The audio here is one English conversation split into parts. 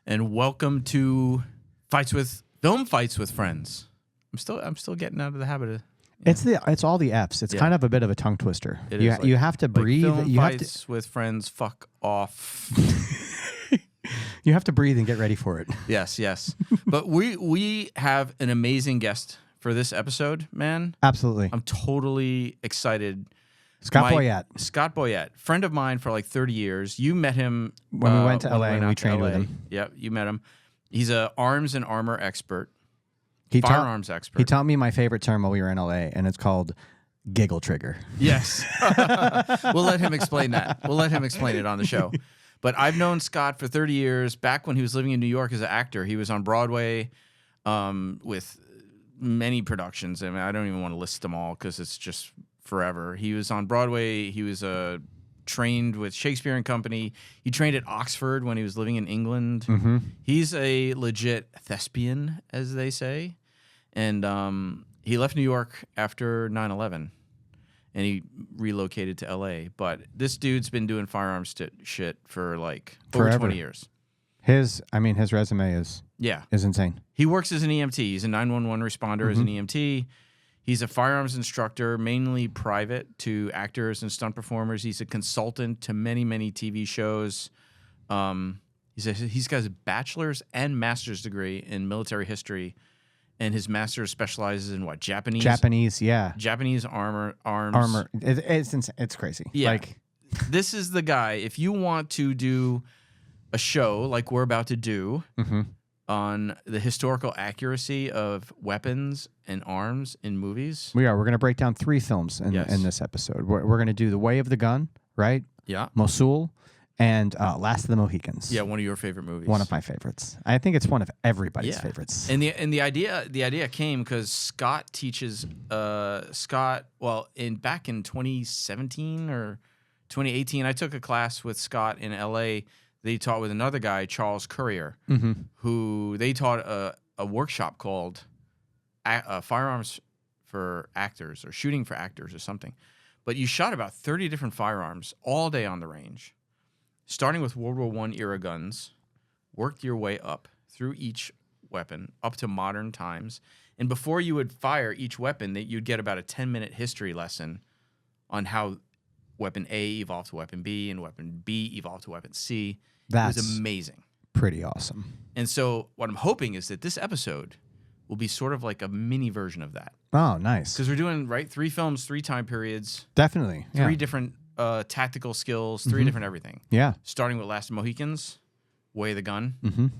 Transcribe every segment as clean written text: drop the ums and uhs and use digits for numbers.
and welcome to Film Fights with Friends. I'm still getting out of the habit of. It's all the F's. It's kind of a bit of a tongue twister. You have to breathe. Film Fights with Friends. Fuck off. You have to breathe and get ready for it. Yes. But we have an amazing guest for this episode, man. Absolutely. I'm totally excited. Scott Boyett, friend of mine for like 30 years. You met him when we went to LA and we trained with him. Yep, you met him. He's a arms and armor expert. Firearms expert. He taught me my favorite term while we were in LA, and it's called Giggle trigger. Yes. We'll let him explain that. We'll let him explain it on the show. But I've known Scott for 30 years. Back when he was living in New York as an actor, he was on Broadway with many productions. I mean, I don't even want to list them all because it's just forever. He was on Broadway. He was trained with Shakespeare and Company. He trained at Oxford when he was living in England. Mm-hmm. He's a legit thespian, as they say. And he left New York after 9/11. And he relocated to L.A. But this dude's been doing firearms shit for like over 20 years. His resume is insane. He works as an EMT. He's a 911 responder as an EMT. He's a firearms instructor, mainly private to actors and stunt performers. He's a consultant to many, many TV shows. He's got a bachelor's and master's degree in military history. And his master specializes in what? Japanese, yeah. Japanese arms. Armor. It's crazy. Yeah. Like, this is the guy. If you want to do a show like we're about to do on the historical accuracy of weapons and arms in movies. We're going to break down 3 films in this episode. We're going to do The Way of the Gun, right? Yeah. Mosul. And Last of the Mohicans. Yeah, one of your favorite movies. One of my favorites. I think it's one of everybody's favorites. And the idea came because Scott teaches back in 2017 or 2018, I took a class with Scott in LA. They taught with another guy, Charles Courier, who they taught a workshop called Firearms for Actors or Shooting for Actors or something. But you shot about 30 different firearms all day on the range. Starting with World War I era guns, worked your way up through each weapon up to modern times. And before you would fire each weapon, you'd get about a 10-minute history lesson on how weapon A evolved to weapon B and weapon B evolved to weapon C. It was amazing. Pretty awesome. And so what I'm hoping is that this episode will be sort of like a mini version of that. Oh, nice. Because we're doing, 3 films, 3 time periods. Definitely. 3 different tactical skills, 3 different everything. Yeah. Starting with Last of the Mohicans, Way of the Gun,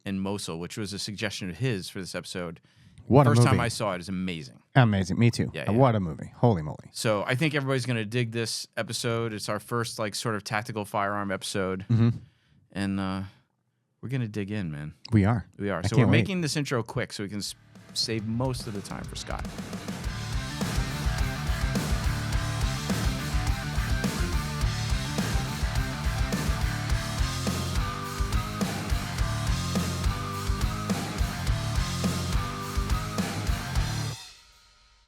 and Mosul, which was a suggestion of his for this episode. First time I saw it is amazing. Amazing. Me too. Yeah. What a movie. Holy moly. So I think everybody's going to dig this episode. It's our first sort of tactical firearm episode. And we're going to dig in, man. We are. So we're making this intro quick so we can save most of the time for Scott.